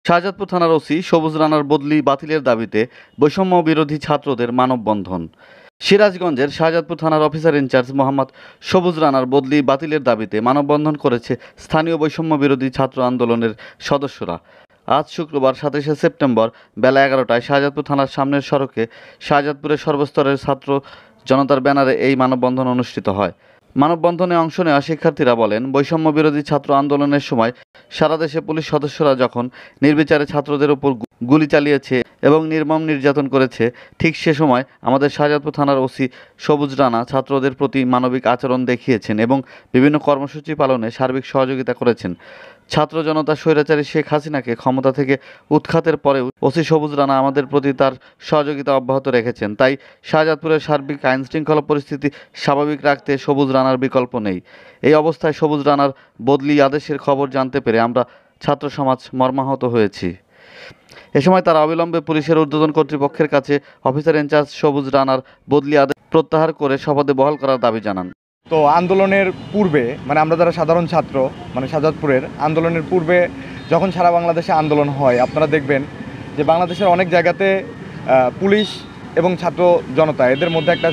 শাহজাদপুর থানার ওসি সবুজ রানার বদলি বাতিলের দাবিতে বৈষম্য বিরোধী ছাত্রদের মানববন্ধন। সিরাজগঞ্জের শাহজাদপুর থানার অফিসার ইনচার্জ মোহাম্মদ সবুজ রানার বদলি বাতিলের দাবিতে মানববন্ধন করেছে স্থানীয় বৈষম্য বিরোধী ছাত্র আন্দোলনের সদস্যরা। আজ শুক্রবার 27শে সেপ্টেম্বর বেলা 11টায় শাহজাদপুর থানার সামনের সড়কে শাহজাদপুরের সর্বস্তরের ছাত্র জনতার ব্যানারে এই মানববন্ধন অনুষ্ঠিত হয়। মানববন্ধনে অংশ নেওয়া শিক্ষার্থীরা বলেন, বৈষম্য বিরোধী ছাত্র আন্দোলনের সময় সারা দেশে পুলিশ সদস্যরা যখন নির্বিচারে ছাত্রদের উপর গুলি চালিয়েছে এবং নির্মম নির্যাতন করেছে, ঠিক সে সময় আমাদের শাহজাদপুর থানার ওসি সবুজ রানা ছাত্রদের প্রতি মানবিক আচরণ দেখিয়েছেন এবং বিভিন্ন কর্মসূচি পালনে সার্বিক সহযোগিতা করেছেন। ছাত্র জনতা স্বৈরাচারী শেখ হাসিনাকে ক্ষমতা থেকে উৎখাতের পরেও ওসি সবুজ রানা আমাদের প্রতি তার সহযোগিতা অব্যাহত রেখেছেন। তাই শাহজাদপুরের সার্বিক আইন শৃঙ্খলা পরিস্থিতি স্বাভাবিক রাখতে সবুজ রানার বিকল্প নেই। এই অবস্থায় সবুজ রানার বদলি আদেশের খবর জানতে পেরে আমরা ছাত্র সমাজ মর্মাহত হয়েছি। এ সময় তারা অবিলম্বে পুলিশের ঊর্ধ্বতন কর্তৃপক্ষের কাছে অফিসার ইনচার্জ সবুজ রানার বদলি আদেশ প্রত্যাহার করে শপথে বহাল করার দাবি জানান। তো আন্দোলনের পূর্বে আমরা যারা সাধারণ ছাত্র শাহজাদপুরের আন্দোলনের পূর্বে যখন সারা বাংলাদেশে আন্দোলন হয়, আপনারা দেখবেন যে বাংলাদেশের অনেক জায়গাতে পুলিশ এবং ছাত্র জনতা এদের মধ্যে একটা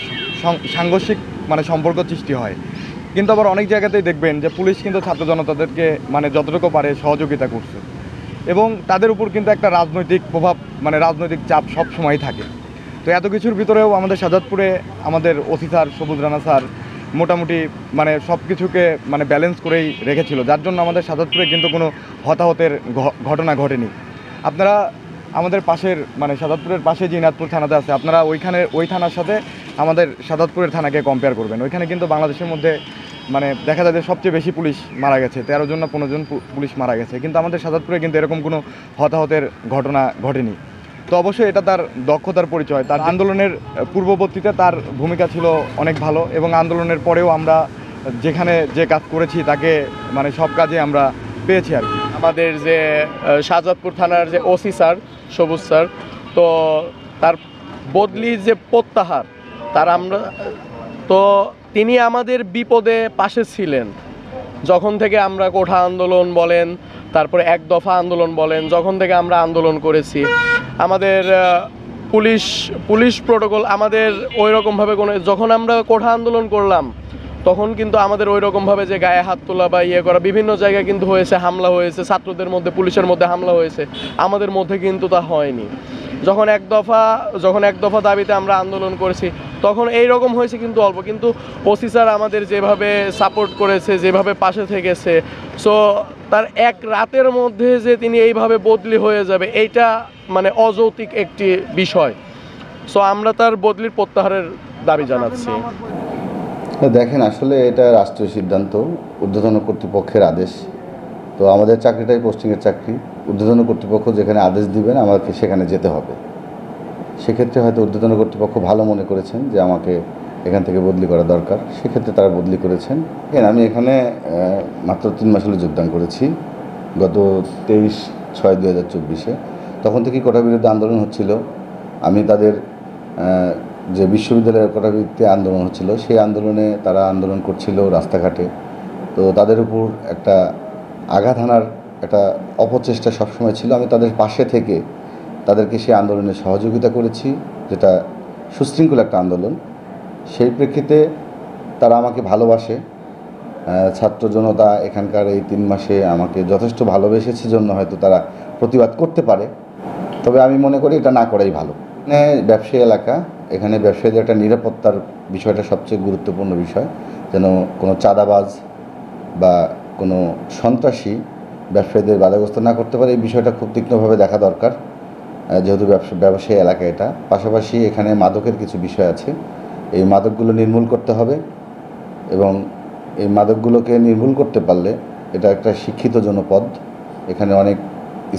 সাংঘর্ষিক সম্পর্ক সৃষ্টি হয়। কিন্তু আবার অনেক জায়গাতেই দেখবেন যে পুলিশ কিন্তু ছাত্র জনতাদেরকে যতটুকু পারে সহযোগিতা করছে এবং তাদের উপর কিন্তু একটা রাজনৈতিক প্রভাব রাজনৈতিক চাপ সব সময় থাকে। তো এত কিছুর ভিতরেও আমাদের শাহজাদপুরে আমাদের ওসি স্যার সবুজ রানা স্যার মোটামুটি সব কিছুকে ব্যালেন্স করেই রেখেছিল, যার জন্য আমাদের শাহজাদপুরে কিন্তু কোনো হতাহতের ঘটনা ঘটেনি। আপনারা আমাদের পাশের শাহজাদপুরের পাশে যে ইনাদপুর থানাতে আছে, আপনারা ওই থানার সাথে আমাদের শাহজাদপুরের থানাকে কম্পেয়ার করবেন। ওইখানে কিন্তু বাংলাদেশের মধ্যে দেখা যায় যে সবচেয়ে বেশি পুলিশ মারা গেছে, 13 জন না 15 জন পুলিশ মারা গেছে, কিন্তু আমাদের শাহজাদপুরে কিন্তু এরকম কোনো হতাহতের ঘটনা ঘটেনি। তো অবশ্যই এটা তার দক্ষতার পরিচয়। তার আন্দোলনের পূর্ববর্তীতে তার ভূমিকা ছিল অনেক ভালো এবং আন্দোলনের পরেও আমরা যেখানে যে কাজ করেছি তাকে সব কাজে আমরা পেয়েছি আর কি। আমাদের যে শাহজাদপুর থানার যে ওসি স্যার সবুজ স্যার, তো তার বদলি যে প্রত্যাহার তো তিনি আমাদের বিপদে পাশে ছিলেন। যখন থেকে আমরা কোঠা আন্দোলন বলেন, তারপরে এক দফা আন্দোলন বলেন, যখন থেকে আমরা আন্দোলন করেছি, আমাদের পুলিশ প্রোটোকল আমাদের ওই রকমভাবে যখন আমরা কোঠা আন্দোলন করলাম তখন কিন্তু আমাদের ওই রকমভাবে যে গায়ে হাত তোলা বা করা বিভিন্ন জায়গায় কিন্তু হয়েছে, হামলা হয়েছে, ছাত্রদের মধ্যে পুলিশের মধ্যে হামলা হয়েছে, আমাদের মধ্যে কিন্তু তা হয়নি। যখন এক দফা দাবিতে আমরা আন্দোলন করেছি তখন এই রকম হয়েছে কিন্তু অল্প, কিন্তু ওসি স্যার আমাদের যেভাবে সাপোর্ট করেছে, যেভাবে পাশে থেকেছে, সো তার এক রাতের মধ্যে যে তিনি এইভাবে বদলি হয়ে যাবে, এইটা অযৌক্তিক একটি বিষয়। সো আমরা তার বদলির প্রত্যাহারের দাবি জানাচ্ছি। দেখেন, আসলে এটা রাষ্ট্রীয় সিদ্ধান্ত, ঊর্ধ্বতন কর্তৃপক্ষের আদেশ। তো আমাদের চাকরিটাই পোস্টিংয়ের চাকরি, ঊর্ধ্বতন কর্তৃপক্ষ যেখানে আদেশ দিবেন আমাকে সেখানে যেতে হবে। সেক্ষেত্রে হয়তো ঊর্ধ্বতন কর্তৃপক্ষ ভালো মনে করেছেন যে আমাকে এখান থেকে বদলি করা দরকার, সেক্ষেত্রে তারা বদলি করেছেন। আমি এখানে মাত্র 3 মাস হলে যোগদান করেছি, গত 23/6/2024। তখন থেকেই কোটা বিরোধী আন্দোলন হচ্ছিল। আমি তাদের যে বিশ্ববিদ্যালয়ের কোটা বিরোধী আন্দোলন হচ্ছিল, সেই আন্দোলনে তারা আন্দোলন করছিল রাস্তাঘাটে। তো তাদের উপর একটা আঘাত হানার একটা অপচেষ্টা সবসময় ছিল। আমি তাদের পাশে থেকে তাদেরকে সেই আন্দোলনে সহযোগিতা করেছি, যেটা সুশৃঙ্খল একটা আন্দোলন। সেই প্রেক্ষিতে তারা আমাকে ভালোবাসে। ছাত্র জনতা এখানকার এই 3 মাসে আমাকে যথেষ্ট ভালোবেসেছে জন্য হয়তো তারা প্রতিবাদ করতে পারে, তবে আমি মনে করি এটা না করাই ভালো। ব্যবসায়ী এলাকা, এখানে ব্যবসায়ীদের একটা নিরাপত্তার বিষয়টা সবচেয়ে গুরুত্বপূর্ণ বিষয়, যেন কোনো চাঁদাবাজ বা কোনো সন্ত্রাসী ব্যবসায়ীদের বাধাগ্রস্ত না করতে পারে, এই বিষয়টা খুব তীক্ষ্ণভাবে দেখা দরকার, যেহেতু ব্যবসায়ী এলাকা এটা। পাশাপাশি এখানে মাদকের কিছু বিষয় আছে, এই মাদকগুলো নির্মূল করতে হবে এবং এই মাদকগুলোকে নির্মূল করতে পারলে এটা একটা শিক্ষিত জনপদ। এখানে অনেক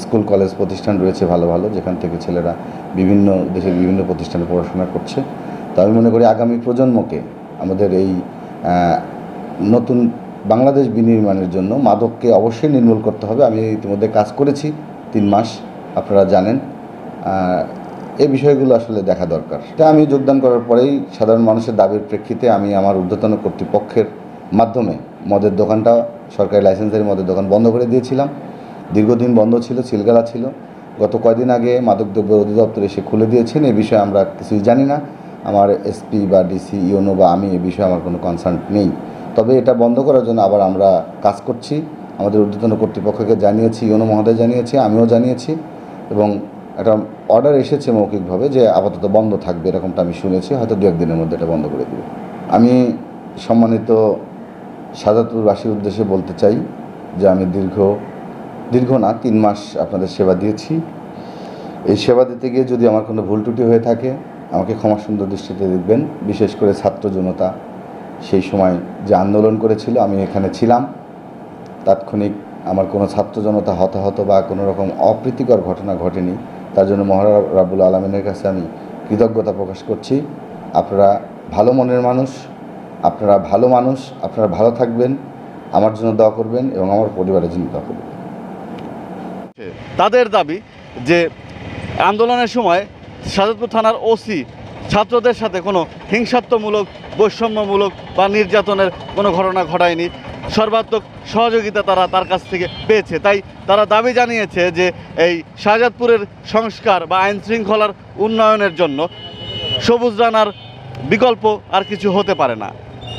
স্কুল কলেজ প্রতিষ্ঠান রয়েছে ভালো ভালো, যেখান থেকে ছেলেরা বিভিন্ন দেশের বিভিন্ন প্রতিষ্ঠানে পড়াশোনা করছে। তো আমি মনে করি আগামী প্রজন্মকে আমাদের এই নতুন বাংলাদেশ বিনির্মাণের জন্য মাদককে অবশ্যই নির্মূল করতে হবে। আমি ইতিমধ্যে কাজ করেছি 3 মাস, আপনারা জানেন। এই বিষয়গুলো আসলে দেখা দরকার। এটা আমি যোগদান করার পরেই সাধারণ মানুষের দাবির প্রেক্ষিতে আমি আমার ঊর্ধ্বতন কর্তৃপক্ষের মাধ্যমে মদের দোকানটা, সরকারি লাইসেন্সের মদের দোকান বন্ধ করে দিয়েছিলাম দীর্ঘদিন বন্ধ ছিল, সিলগালা ছিল। গত কয়দিন আগে মাদকদ্রব্য অধিদপ্তর এসে খুলে দিয়েছেন। এই বিষয়ে আমরা কিছুই জানি না। আমার এসপি বা ডিসি, ইউনো বা আমি এ বিষয়ে আমার কোনো কনসার্ন নেই। তবে এটা বন্ধ করার জন্য আবার আমরা কাজ করছি। আমাদের ঊর্ধ্বতন কর্তৃপক্ষকে জানিয়েছি, ইউনো মহোদয় জানিয়েছি, আমিও জানিয়েছি, এবং একটা অর্ডার এসেছে মৌখিকভাবে যে আপাতত বন্ধ থাকবে, এরকমটা আমি শুনেছি। হয়তো 2-1 দিনের মধ্যে এটা বন্ধ করে দেবে। আমি সম্মানিত শাহজাদপুরবাসীর উদ্দেশ্যে বলতে চাই যে আমি দীর্ঘ না 3 মাস আপনাদের সেবা দিয়েছি। এই সেবা দিতে গিয়ে যদি আমার কোনো ভুল ত্রুটি হয়ে থাকে আমাকে ক্ষমা সুন্দর দৃষ্টিতে দেখবেন। বিশেষ করে ছাত্র জনতা সেই সময় যে আন্দোলন করেছিল, আমি এখানে ছিলাম। তাৎক্ষণিক আমার কোনো ছাত্র জনতা হতাহত বা কোনো রকম অপ্রীতিকর ঘটনা ঘটেনি। তার জন্য মহান রাব্বুল আলামিনের কাছে আমি কৃতজ্ঞতা প্রকাশ করছি। আপনারা ভালো মনের মানুষ, আপনারা ভালো থাকবেন, আমার জন্য দোয়া করবেন এবং আমার পরিবারের জন্য দোয়া করবেন। তাদের দাবি যে আন্দোলনের সময় শাহজাদপুর থানার ওসি ছাত্রদের সাথে কোনো হিংসাত্মমূলক, বৈষম্যমূলক বা নির্যাতনের কোনো ঘটনা ঘটায়নি। সর্বাত্মক সহযোগিতা তারা তার কাছ থেকে পেয়েছে। তাই তারা দাবি জানিয়েছে যে এই শাহজাদপুরের সংস্কার বা আইন শৃঙ্খলার উন্নয়নের জন্য সবুজ রানার বিকল্প আর কিছু হতে পারে না।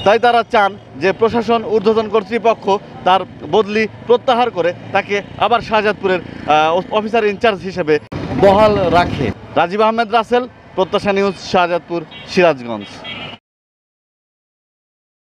তাই তারা চান যে প্রশাসন, ঊর্ধ্বতন কর্তৃপক্ষ তার বদলি প্রত্যাহার করে তাকে আবার শাহজাদপুরের অফিসার ইনচার্জ হিসেবে বহাল রাখে। রাজীব আহমেদ রাসেল, প্রত্যাশা নিউজ, শাহজাদপুর, সিরাজগঞ্জ।